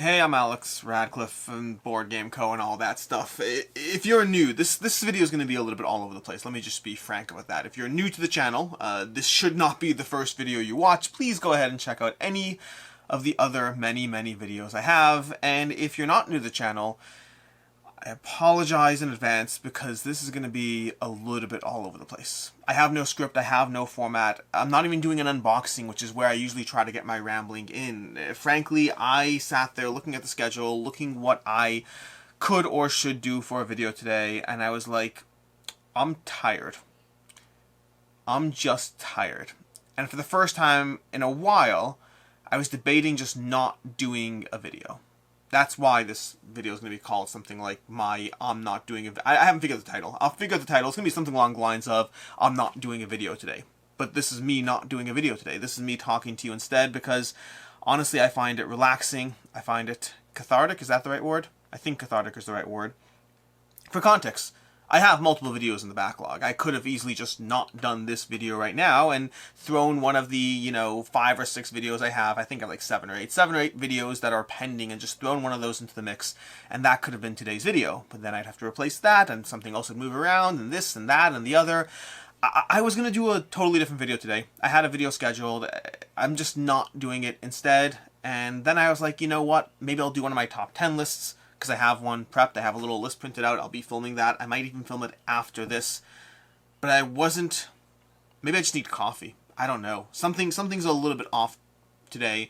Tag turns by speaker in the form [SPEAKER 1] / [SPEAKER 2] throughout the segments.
[SPEAKER 1] Hey, I'm Alex Radcliffe from Board Game Co. and all that stuff. If you're new, this video is going to be a little bit all over the place. Let me just be frank about that. If you're new to the channel, this should not be the first video you watch. Please go ahead and check out any of the other many videos I have. And if you're not new to the channel, I apologize in advance because this is going to be a little bit all over the place. I have no script, I have no format. I'm not even doing an unboxing, which is where I usually try to get my rambling in. Frankly, I sat there looking at the schedule, looking what I could or should do for a video today, and I was like, I'm tired. I'm just tired. And for the first time in a while, I was debating just not doing a video. That's why this video is going to be called something like I'm not doing a I haven't figured the title. I'll figure out the title. It's going to be something along the lines of I'm not doing a video today. But this is me not doing a video today. This is me talking to you instead because honestly I find it relaxing. I find it cathartic. Is that the right word? I think cathartic is the right word. For context, I have multiple videos in the backlog. I could have easily just not done this video right now and thrown one of the, 5 or 6 videos I have. I think I have like 7 or 8 videos that are pending and just thrown one of those into the mix. And that could have been today's video. But then I'd have to replace that and something else would move around and this and that and the other. I was going to do a totally different video today. I had a video scheduled. I'm just not doing it instead. And then I was like, you know what? Maybe I'll do one of my top 10 lists. Because I have one prepped, I have a little list printed out, I'll be filming that. I might even film it after this. But I wasn't... Maybe I just need coffee. I don't know. Something's a little bit off today.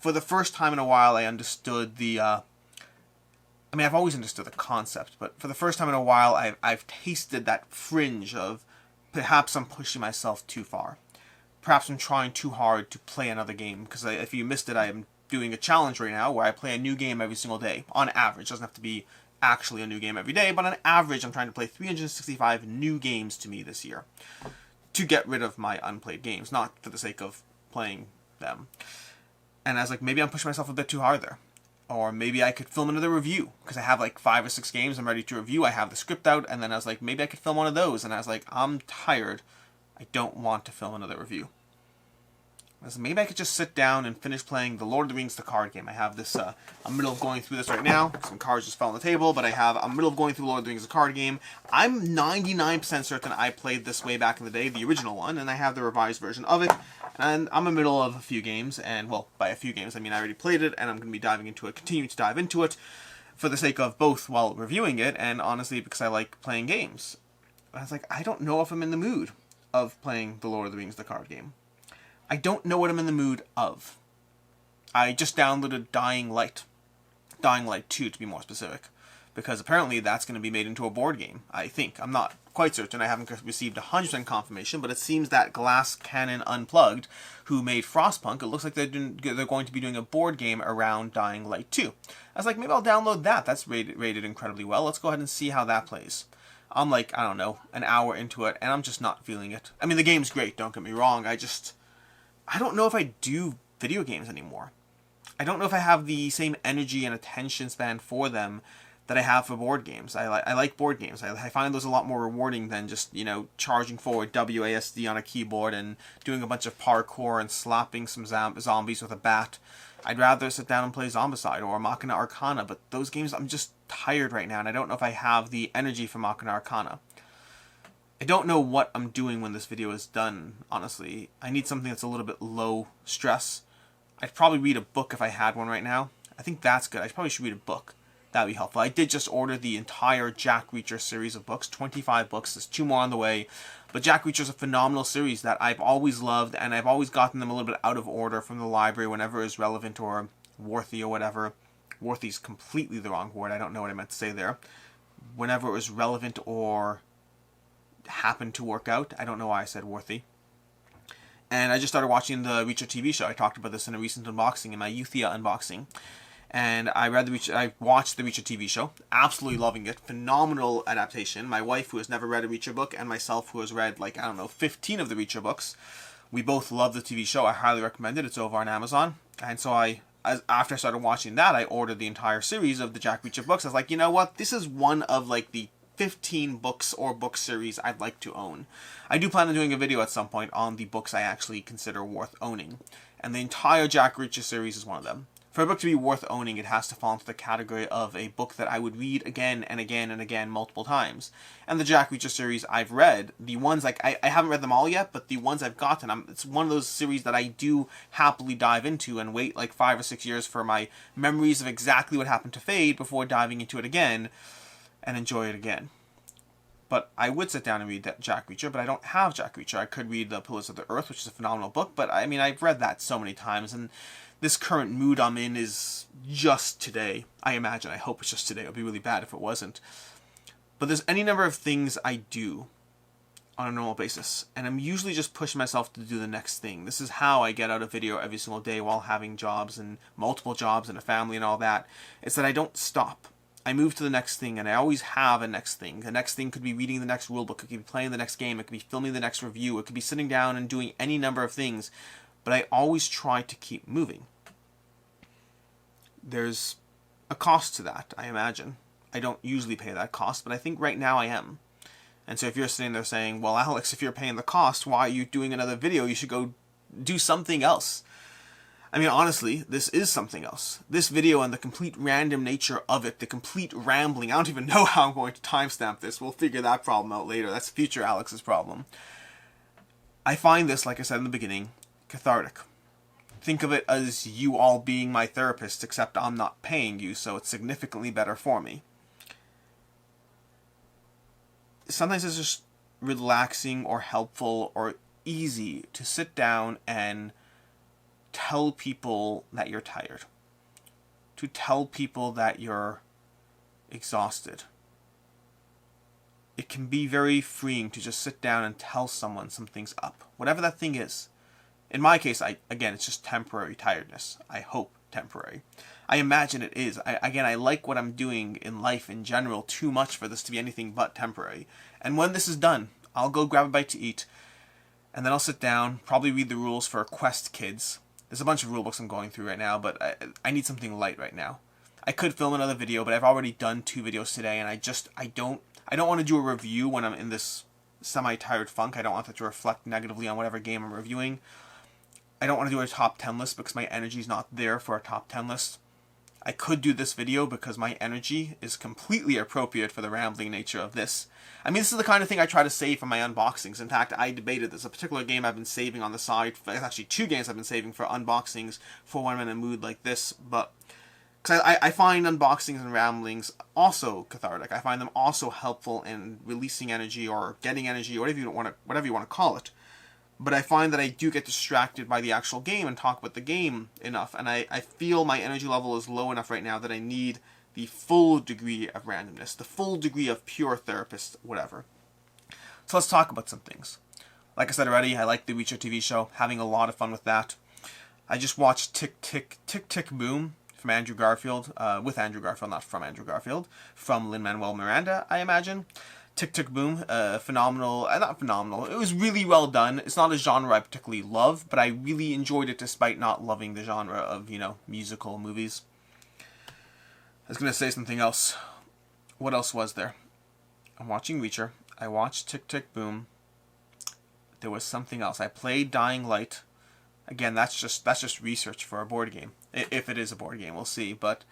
[SPEAKER 1] For the first time in a while, I understood the... I've always understood the concept, but for the first time in a while, I've tasted that fringe of perhaps I'm pushing myself too far. Perhaps I'm trying too hard to play another game. Because if you missed it, I am doing a challenge right now where I play a new game every single day. On average. It doesn't have to be actually a new game every day, but on average I'm trying to play 365 new games to me this year. To get rid of my unplayed games, not for the sake of playing them. And I was like, maybe I'm pushing myself a bit too hard there. Or maybe I could film another review, because I have like 5 or 6 games I'm ready to review. I have the script out, and then I was like, maybe I could film one of those. And I was like, I'm tired. I don't want to film another review. Maybe I could just sit down and finish playing The Lord of the Rings, the card game. I have this, I'm in the middle of going through this right now. Some cards just fell on the table, but I'm in the middle of going through Lord of the Rings, the card game. I'm 99% certain I played this way back in the day, the original one, and I have the revised version of it. And I'm in the middle of a few games, and, well, by a few games, I mean I already played it, and I'm going to be diving into it, continuing to dive into it, for the sake of both while reviewing it, and honestly because I like playing games. I was like, I don't know if I'm in the mood of playing The Lord of the Rings, the card game. I don't know what I'm in the mood of. I just downloaded Dying Light. Dying Light 2 to be more specific. Because apparently that's going to be made into a board game, I think. I'm not quite certain. I haven't received 100% confirmation, but it seems that Glass Cannon Unplugged, who made Frostpunk, it looks like they're going to be doing a board game around Dying Light 2. I was like, maybe I'll download that. That's rated incredibly well. Let's go ahead and see how that plays. I'm like, I don't know, an hour into it, and I'm just not feeling it. I mean, the game's great, don't get me wrong. I don't know if I do video games anymore. I don't know if I have the same energy and attention span for them that I have for board games. I like board games. I find those a lot more rewarding than just, charging forward WASD on a keyboard and doing a bunch of parkour and slapping some zombies with a bat. I'd rather sit down and play Zombicide or Machina Arcana, but those games, I'm just tired right now, and I don't know if I have the energy for Machina Arcana. I don't know what I'm doing when this video is done, honestly. I need something that's a little bit low stress. I'd probably read a book if I had one right now. I think that's good. I probably should read a book. That would be helpful. I did just order the entire Jack Reacher series of books, 25 books. There's 2 more on the way. But Jack Reacher is a phenomenal series that I've always loved, and I've always gotten them a little bit out of order from the library whenever it's relevant or worthy or whatever. Worthy's completely the wrong word. I don't know what I meant to say there. Whenever it was relevant or happened to work out. I don't know why I said worthy. And I just started watching the Reacher TV show. I talked about this in a recent unboxing, in my Euthia unboxing. And I watched the Reacher TV show. Absolutely loving it. Phenomenal adaptation. My wife, who has never read a Reacher book, and myself, who has read, 15 of the Reacher books. We both love the TV show. I highly recommend it. It's over on Amazon. And so after I started watching that, I ordered the entire series of the Jack Reacher books. I was like, you know what? This is one of, the 15 books or book series I'd like to own. I do plan on doing a video at some point on the books I actually consider worth owning. And the entire Jack Reacher series is one of them. For a book to be worth owning, it has to fall into the category of a book that I would read again and again and again multiple times. And the Jack Reacher series I've read, the ones, like, I haven't read them all yet, but the ones I've gotten, it's one of those series that I do happily dive into and wait like 5 or 6 years for my memories of exactly what happened to fade before diving into it again and enjoy it again. But I would sit down and read that Jack Reacher, but I don't have Jack Reacher. I could read The Pillars of the Earth, which is a phenomenal book, but I mean, I've read that so many times, and this current mood I'm in is just today. I imagine. I hope it's just today. It would be really bad if it wasn't. But there's any number of things I do on a normal basis, and I'm usually just pushing myself to do the next thing. This is how I get out a video every single day while having jobs and multiple jobs and a family and all that. It's that I don't stop. I move to the next thing, and I always have a next thing. The next thing could be reading the next rulebook, it could be playing the next game, it could be filming the next review, it could be sitting down and doing any number of things, but I always try to keep moving. There's a cost to that, I imagine. I don't usually pay that cost, but I think right now I am. And so if you're sitting there saying, well, Alex, if you're paying the cost, why are you doing another video? You should go do something else. I mean, honestly, this is something else. This video and the complete random nature of it, the complete rambling, I don't even know how I'm going to timestamp this. We'll figure that problem out later. That's future Alex's problem. I find this, like I said in the beginning, cathartic. Think of it as you all being my therapist, except I'm not paying you, so it's significantly better for me. Sometimes it's just relaxing or helpful or easy to sit down and tell people that you're tired. To tell people that you're exhausted. It can be very freeing to just sit down and tell someone something's up. Whatever that thing is. In my case, again, it's just temporary tiredness. I hope temporary. I imagine it is. I like what I'm doing in life in general too much for this to be anything but temporary. And when this is done, I'll go grab a bite to eat, and then I'll sit down, probably read the rules for Quest Kids. There's a bunch of rule books I'm going through right now, but I need something light right now. I could film another video, but I've already done 2 videos today, and I don't want to do a review when I'm in this semi-tired funk. I don't want that to reflect negatively on whatever game I'm reviewing. I don't want to do a top 10 list because my energy's not there for a top 10 list. I could do this video because my energy is completely appropriate for the rambling nature of this. I mean, this is the kind of thing I try to save from my unboxings. In fact, I debated this. A particular game I've been saving on the side. Actually, 2 games I've been saving for unboxings for when I'm in a mood like this. But because I find unboxings and ramblings also cathartic. I find them also helpful in releasing energy or getting energy, or whatever you want to call it. But I find that I do get distracted by the actual game and talk about the game enough. And I feel my energy level is low enough right now that I need the full degree of randomness, the full degree of pure therapist, whatever. So let's talk about some things. Like I said already, I like the Reacher TV show, having a lot of fun with that. I just watched Tick, Tick, Tick, Tick, Boom from Andrew Garfield, with Andrew Garfield, not from Andrew Garfield, from Lin-Manuel Miranda, I imagine. Tick, Tick, Boom, phenomenal, not phenomenal, it was really well done. It's not a genre I particularly love, but I really enjoyed it despite not loving the genre of, musical movies. I was going to say something else. What else was there? I'm watching Reacher. I watched Tick, Tick, Boom. There was something else. I played Dying Light. Again, that's just research for a board game. If it is a board game, we'll see. But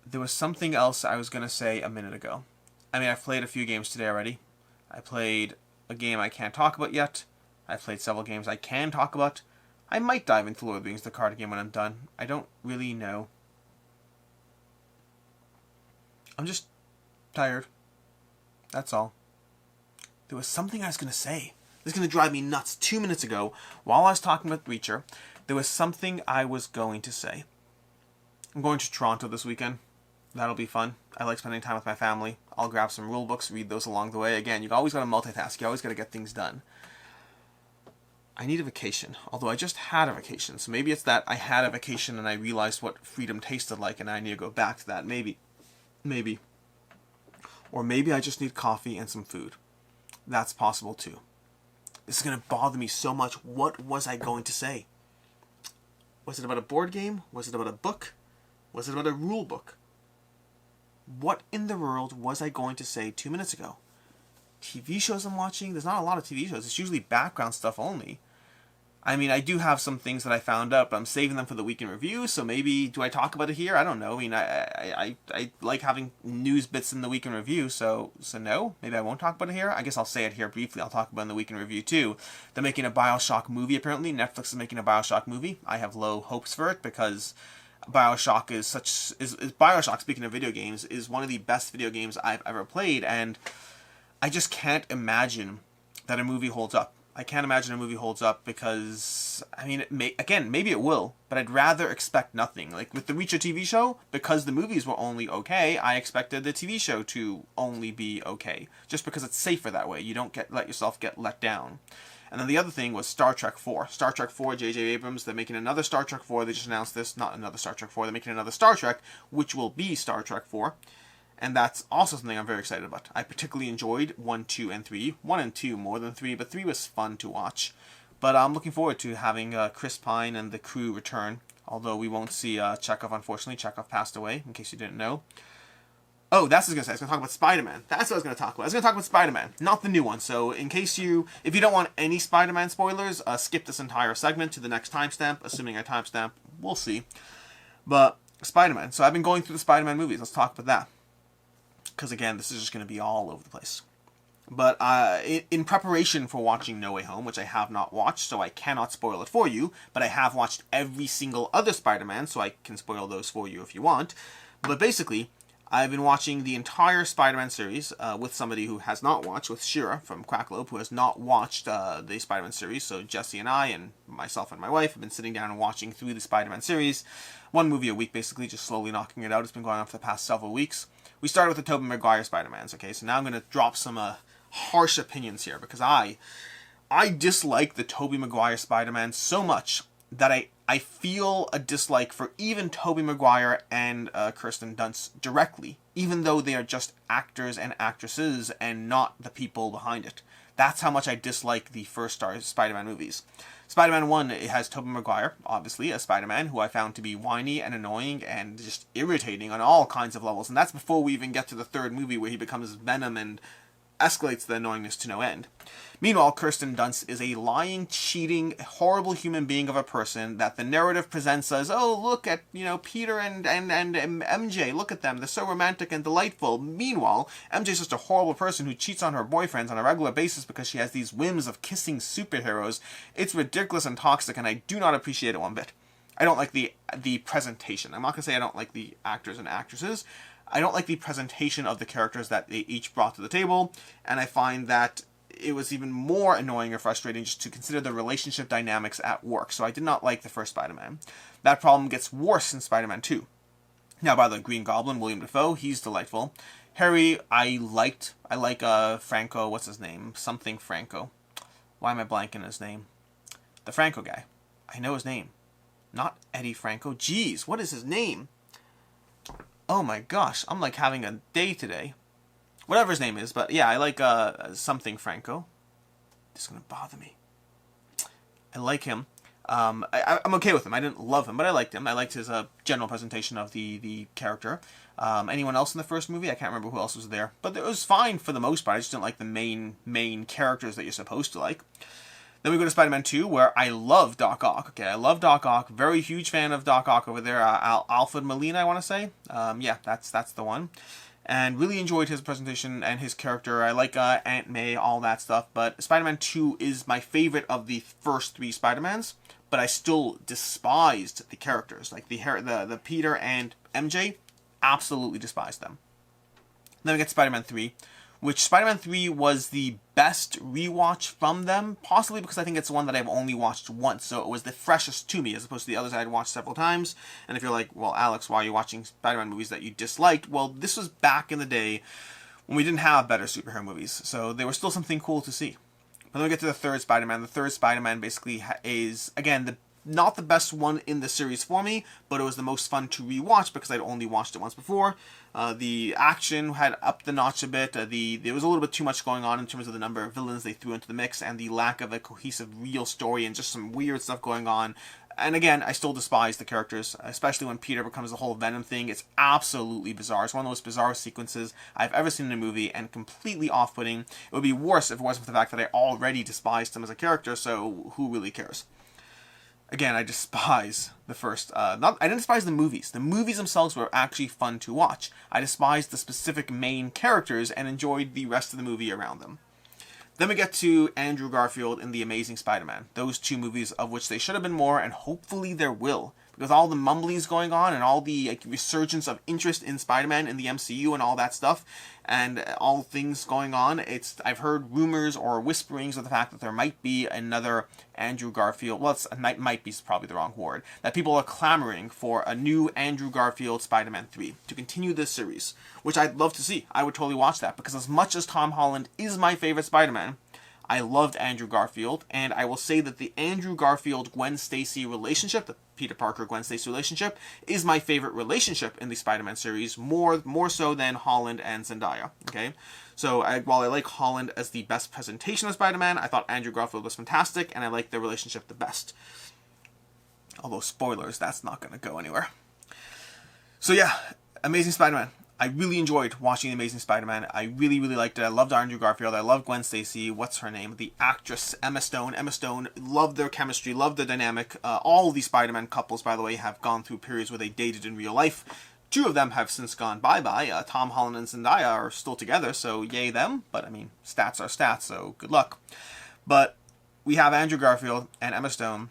[SPEAKER 1] there was something else I was going to say a minute ago. I mean, I've played a few games today already. I played a game I can't talk about yet. I've played several games I can talk about. I might dive into Lord of the Rings, the card game, when I'm done. I don't really know. I'm just tired. That's all. There was something I was going to say. This is going to drive me nuts. 2 minutes ago, while I was talking about Reacher, there was something I was going to say. I'm going to Toronto this weekend. That'll be fun. I like spending time with my family. I'll grab some rule books, read those along the way. Again, you've always got to multitask. You always got to get things done. I need a vacation, although I just had a vacation. So maybe it's that I had a vacation and I realized what freedom tasted like and I need to go back to that. Maybe. Or maybe I just need coffee and some food. That's possible too. This is going to bother me so much. What was I going to say? Was it about a board game? Was it about a book? Was it about a rule book? What in the world was I going to say 2 minutes ago? TV shows I'm watching? There's not a lot of TV shows. It's usually background stuff only. I mean, I do have some things that I found out, but I'm saving them for the week in review, so maybe, do I talk about it here? I don't know. I mean, I like having news bits in the week in review, so no, maybe I won't talk about it here. I guess I'll say it here briefly. I'll talk about it in the week in review, too. They're making a Bioshock movie, apparently. Netflix is making a Bioshock movie. I have low hopes for it, because Bioshock is Bioshock, speaking of video games, is one of the best video games I've ever played, and I just can't imagine that a movie holds up. I can't imagine a movie holds up because, I mean, maybe it will, but I'd rather expect nothing. Like with the Reacher TV show, because the movies were only okay, I expected the TV show to only be okay, just because it's safer that way. You don't let yourself get let down. And then the other thing was Star Trek 4. Star Trek 4, J.J. Abrams, they're making another Star Trek 4. They just announced this, not another Star Trek 4, they're making another Star Trek, which will be Star Trek 4. And that's also something I'm very excited about. I particularly enjoyed 1, 2, and 3. 1 and 2 more than 3, but 3 was fun to watch. But I'm looking forward to having Chris Pine and the crew return. Although we won't see Chekhov, unfortunately. Chekhov passed away, in case you didn't know. Oh, that's what I was going to say. I was going to talk about Spider-Man. That's what I was going to talk about. I was going to talk about Spider-Man, not the new one. So in case if you don't want any Spider-Man spoilers, skip this entire segment to the next timestamp, assuming I timestamp. We'll see. But Spider-Man. So I've been going through the Spider-Man movies. Let's talk about that. Because, again, this is just going to be all over the place. But in preparation for watching No Way Home, which I have not watched, so I cannot spoil it for you, but I have watched every single other Spider-Man, so I can spoil those for you if you want. But basically, I've been watching the entire Spider-Man series with somebody who has not watched, with Shira from Quacklope, who has not watched the Spider-Man series. So Jesse and I, and myself and my wife, have been sitting down and watching through the Spider-Man series. One movie a week, basically, just slowly knocking it out. It's been going on for the past several weeks. We started with the Tobey Maguire Spider-Mans, okay? So now I'm going to drop some harsh opinions here, because I dislike the Tobey Maguire Spider-Man so much that I feel a dislike for even Tobey Maguire and Kirsten Dunst directly, even though they are just actors and actresses and not the people behind it. That's how much I dislike the first Spider-Man movies. Spider-Man 1, it has Tobey Maguire, obviously, as Spider-Man, who I found to be whiny and annoying and just irritating on all kinds of levels. And that's before we even get to the third movie where he becomes Venom and escalates the annoyingness to no end. Meanwhile, Kirsten Dunst is a lying, cheating, horrible human being of a person that the narrative presents as, oh, look at, Peter and MJ, look at them, they're so romantic and delightful. Meanwhile, MJ's just a horrible person who cheats on her boyfriends on a regular basis because she has these whims of kissing superheroes. It's ridiculous and toxic, and I do not appreciate it one bit. I don't like the presentation. I'm not going to say I don't like the actors and actresses. I don't like the presentation of the characters that they each brought to the table, and I find that it was even more annoying or frustrating just to consider the relationship dynamics at work. So I did not like the first Spider-Man. That problem gets worse in Spider-Man 2. Now, by the way, Green Goblin, William Dafoe, he's delightful. Harry, I like Franco, what's his name? Something Franco. Why am I blanking his name? The Franco guy. I know his name. Not Eddie Franco. Jeez, what is his name? Oh my gosh, I'm like having a day today. Whatever his name is, but yeah, I like something Franco. This is going to bother me. I like him. I'm okay with him. I didn't love him, but I liked him. I liked his general presentation of the character. Anyone else in the first movie? I can't remember who else was there. But it was fine for the most part. I just didn't like the main characters that you're supposed to like. Then we go to Spider-Man 2, where I love Doc Ock. Okay, I love Doc Ock. Very huge fan of Doc Ock over there. Alfred Molina, I want to say. Yeah, that's the one. And really enjoyed his presentation and his character. I like Aunt May, all that stuff. But Spider-Man 2 is my favorite of the first three Spider-Mans. But I still despised the characters. Like the Peter and MJ, absolutely despised them. Then we get Spider-Man 3, which Spider-Man 3 was the best rewatch from them, possibly because I think it's one that I've only watched once, so it was the freshest to me, as opposed to the others I had watched several times. And if you're like, well, Alex, why are you watching Spider-Man movies that you disliked? Well, this was back in the day when we didn't have better superhero movies, so they were still something cool to see. But then we get to the third Spider-Man. The third Spider-Man basically is, again, not the best one in the series for me, but it was the most fun to rewatch because I'd only watched it once before. The action had upped the notch a bit. There was a little bit too much going on in terms of the number of villains they threw into the mix and the lack of a cohesive real story and just some weird stuff going on. And again, I still despise the characters, especially when Peter becomes the whole Venom thing. It's absolutely bizarre. It's one of the most bizarre sequences I've ever seen in a movie and completely off-putting. It would be worse if it wasn't for the fact that I already despised him as a character, so who really cares? Again, I despise the first, I didn't despise the movies. The movies themselves were actually fun to watch. I despised the specific main characters and enjoyed the rest of the movie around them. Then we get to Andrew Garfield in The Amazing Spider-Man. Those two movies, of which they should have been more, and hopefully there will. Because all the mumblies going on, and all the resurgence of interest in Spider-Man in the MCU and all that stuff, and all things going on, I've heard rumors or whisperings of the fact that there might be another Andrew Garfield, well, might be probably the wrong word, that people are clamoring for a new Andrew Garfield Spider-Man 3 to continue this series, which I'd love to see. I would totally watch that, because as much as Tom Holland is my favorite Spider-Man, I loved Andrew Garfield, and I will say that the Andrew Garfield-Gwen Stacy relationship, the Peter Parker-Gwen Stacy relationship, is my favorite relationship in the Spider-Man series, more so than Holland and Zendaya, okay? So while I like Holland as the best presentation of Spider-Man, I thought Andrew Garfield was fantastic, and I like their relationship the best. Although, spoilers, that's not going to go anywhere. So yeah, Amazing Spider-Man. I really enjoyed watching The Amazing Spider-Man. I really, really liked it. I loved Andrew Garfield. I loved Gwen Stacy. What's her name? The actress, Emma Stone. Emma Stone. Loved their chemistry. Loved their dynamic. All the Spider-Man couples, by the way, have gone through periods where they dated in real life. Two of them have since gone bye-bye. Tom Holland and Zendaya are still together, so yay them. But, I mean, stats are stats, so good luck. But we have Andrew Garfield and Emma Stone.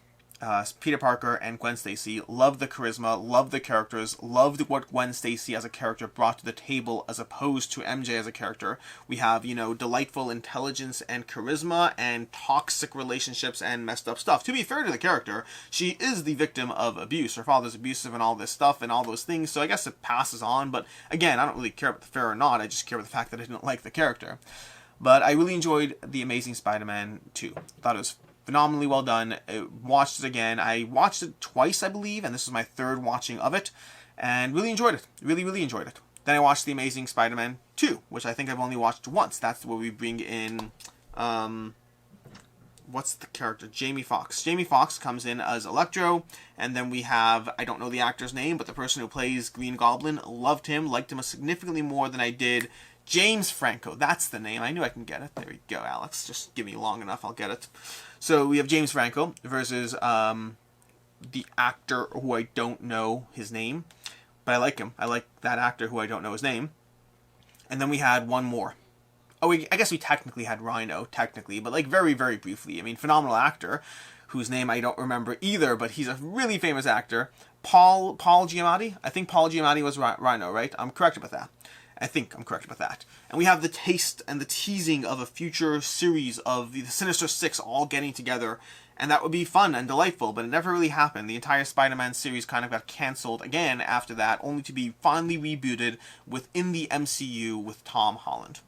[SPEAKER 1] Peter Parker and Gwen Stacy. Loved the charisma, loved the characters, loved what Gwen Stacy as a character brought to the table as opposed to MJ as a character. We have, delightful intelligence and charisma and toxic relationships and messed up stuff. To be fair to the character, she is the victim of abuse. Her father's abusive and all this stuff and all those things, so I guess it passes on. But again, I don't really care about the fair or not, I just care about the fact that I didn't like the character. But I really enjoyed The Amazing Spider-Man 2. Thought it was phenomenally well done. I watched it again. I watched it twice, I believe, and this was my third watching of it, and really enjoyed it. Really, really enjoyed it. Then I watched The Amazing Spider-Man 2, which I think I've only watched once. That's where we bring in, what's the character? Jamie Foxx. Jamie Foxx comes in as Electro, and then we have, I don't know the actor's name, but the person who plays Green Goblin, loved him, liked him significantly more than I did James Franco. That's the name. I knew I can get it. There you go, Alex. Just give me long enough, I'll get it. So we have James Franco versus the actor who I don't know his name, but I like him. I like that actor who I don't know his name. And then we had one more. Oh, I guess we technically had Rhino, but very, very briefly. I mean, phenomenal actor, whose name I don't remember either, but he's a really famous actor. Paul Giamatti? I think Paul Giamatti was Rhino, right? I'm correct about that. I think I'm correct about that. And we have the taste and the teasing of a future series of the Sinister Six all getting together, and that would be fun and delightful, but it never really happened. The entire Spider-Man series kind of got cancelled again after that, only to be finally rebooted within the MCU with Tom Holland.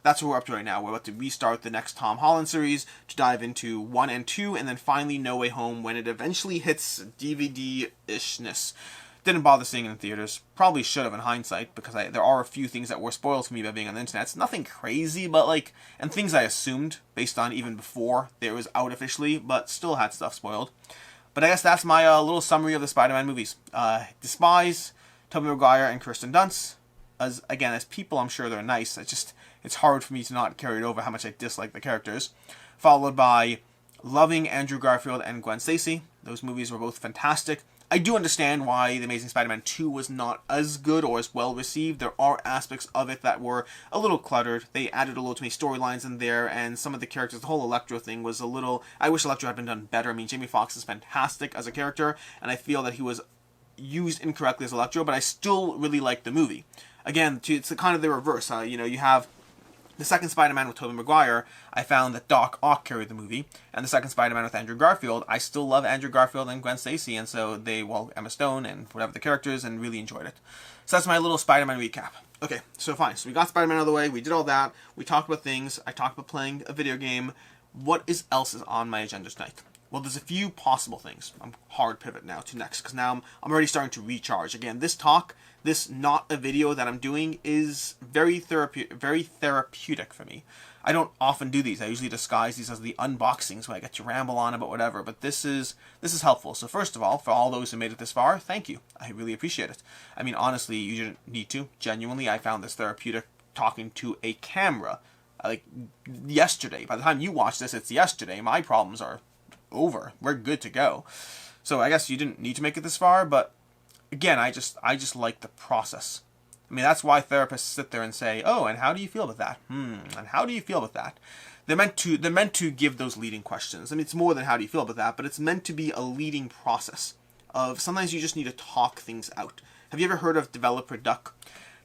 [SPEAKER 1] That's what we're up to right now. We're about to restart the next Tom Holland series to dive into 1 and 2, and then finally No Way Home when it eventually hits DVD-ishness. Didn't bother seeing it in theaters. Probably should have in hindsight, because there are a few things that were spoiled for me by being on the internet. It's nothing crazy, but and things I assumed based on even before it was out officially, but still had stuff spoiled. But I guess that's my little summary of the Spider-Man movies. Despise Tobey Maguire and Kirsten Dunst. As people, I'm sure they're nice. It's hard for me to not carry it over how much I dislike the characters. Followed by loving Andrew Garfield and Gwen Stacy. Those movies were both fantastic. I do understand why The Amazing Spider-Man 2 was not as good or as well received. There are aspects of it that were a little cluttered. They added a little too many storylines in there, and some of the characters, the whole Electro thing was a little... I wish Electro had been done better. I mean, Jamie Foxx is fantastic as a character, and I feel that he was used incorrectly as Electro, but I still really like the movie. Again, it's kind of the reverse. You have the second Spider-Man with Tobey Maguire, I found that Doc Ock carried the movie, and the second Spider-Man with Andrew Garfield, I still love Andrew Garfield and Gwen Stacy, and so Emma Stone and whatever the characters, and really enjoyed it. So that's my little Spider-Man recap. Okay, so fine. So we got Spider-Man out of the way, we did all that, we talked about things, I talked about playing a video game. What else is on my agenda tonight? Well, there's a few possible things. I'm hard pivot now to next, because now I'm already starting to recharge. Again, this not a video that I'm doing is very therapeutic for me. I don't often do these. I usually disguise these as the unboxings when I get to ramble on about whatever, but this is helpful. So first of all, for all those who made it this far, thank you. I really appreciate it. I mean, honestly, you didn't need to. Genuinely, I found this therapeutic talking to a camera. Yesterday. By the time you watch this, it's yesterday. My problems are over. We're good to go. So I guess you didn't need to make it this far, but again, I just like the process. I mean, that's why therapists sit there and say, "Oh, and how do you feel about that? And how do you feel about that?" They're meant to give those leading questions. I mean, it's more than how do you feel about that, but it's meant to be a leading process of sometimes you just need to talk things out. Have you ever heard of developer duck?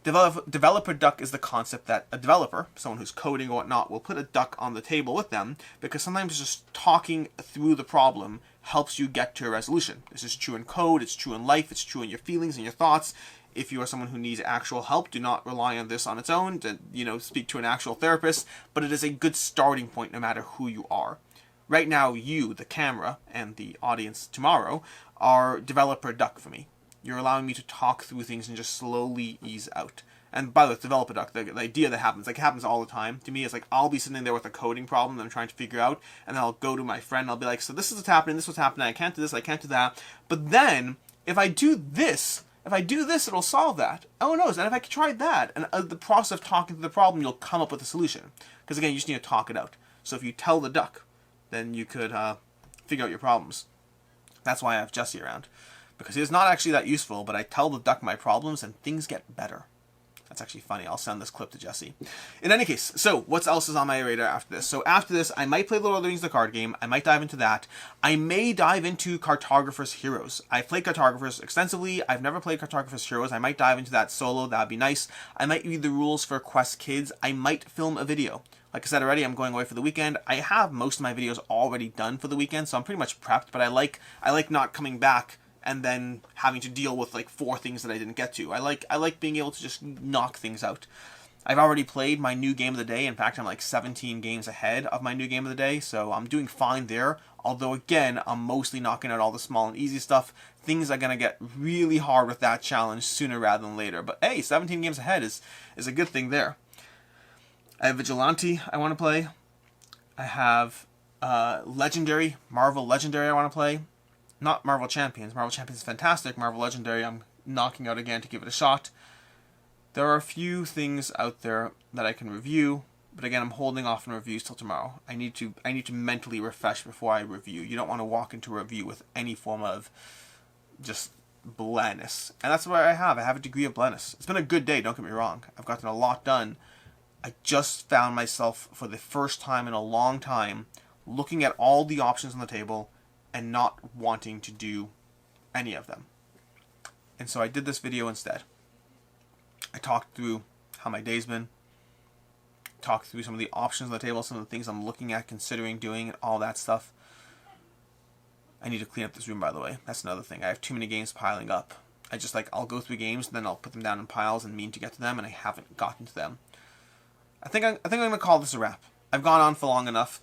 [SPEAKER 1] Developer duck is the concept that a developer, someone who's coding or whatnot, will put a duck on the table with them, because sometimes just talking through the problem helps you get to a resolution. This is true in code, it's true in life, it's true in your feelings and your thoughts. If you are someone who needs actual help, do not rely on this on its own. To, speak to an actual therapist, but it is a good starting point no matter who you are. Right now, you, the camera, and the audience tomorrow, are developer duck for me. You're allowing me to talk through things and just slowly ease out. And by the way, developer duck, the idea that happens, like it happens all the time to me, is like I'll be sitting there with a coding problem that I'm trying to figure out, and then I'll go to my friend and I'll be like, so this is what's happening, this is what's happening, I can't do this, I can't do that. But then, if I do this, it'll solve that. Oh no, and if I try that, and the process of talking through the problem, you'll come up with a solution. Because again, you just need to talk it out. So if you tell the duck, then you could figure out your problems. That's why I have Jesse around. Because he is not actually that useful, but I tell the duck my problems and things get better. That's actually funny. I'll send this clip to Jesse. In any case, so what else is on my radar after this? So after this, I might play Lord of the Rings, the card game. I might dive into that. I may dive into Cartographers Heroes. I've played Cartographers extensively. I've never played Cartographers Heroes. I might dive into that solo. That'd be nice. I might read the rules for Quest Kids. I might film a video. Like I said already, I'm going away for the weekend. I have most of my videos already done for the weekend, so I'm pretty much prepped, but I like not coming back and then having to deal with like 4 things that I didn't get to. I like being able to just knock things out. I've already played my new game of the day. In fact, I'm like 17 games ahead of my new game of the day, so I'm doing fine there. Although again, I'm mostly knocking out all the small and easy stuff. Things are going to get really hard with that challenge sooner rather than later. But hey, 17 games ahead is a good thing there. I have Vigilante I want to play. I have Legendary, Marvel Legendary I want to play. Not Marvel Champions. Marvel Champions is fantastic. Marvel Legendary I'm knocking out again to give it a shot. There are a few things out there that I can review, but again, I'm holding off on reviews till tomorrow. I need to mentally refresh before I review. You don't want to walk into a review with any form of just blandness. And that's what I have. I have a degree of blandness. It's been a good day, don't get me wrong. I've gotten a lot done. I just found myself, for the first time in a long time, looking at all the options on the table and not wanting to do any of them. And so I did this video instead. I talked through how my day's been, talked through some of the options on the table, some of the things I'm looking at, considering doing, and all that stuff. I need to clean up this room, by the way. That's another thing. I have too many games piling up. I'll go through games, and then I'll put them down in piles and mean to get to them, and I haven't gotten to them. I think I'm going to call this a wrap. I've gone on for long enough.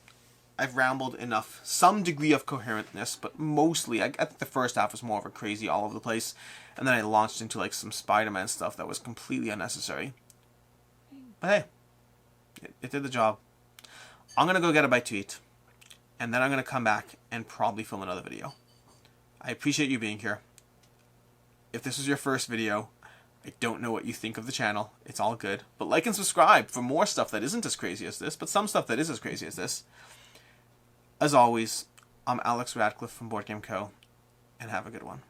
[SPEAKER 1] I've rambled enough. Some degree of coherentness, but mostly, I think the first half was more of a crazy all over the place. And then I launched into like some Spiderman stuff that was completely unnecessary. But hey, it did the job. I'm going to go get a bite to eat. And then I'm going to come back and probably film another video. I appreciate you being here. If this was your first video, I don't know what you think of the channel. It's all good. But like and subscribe for more stuff that isn't as crazy as this, but some stuff that is as crazy as this. As always, I'm Alex Radcliffe from Board Game Co. And have a good one.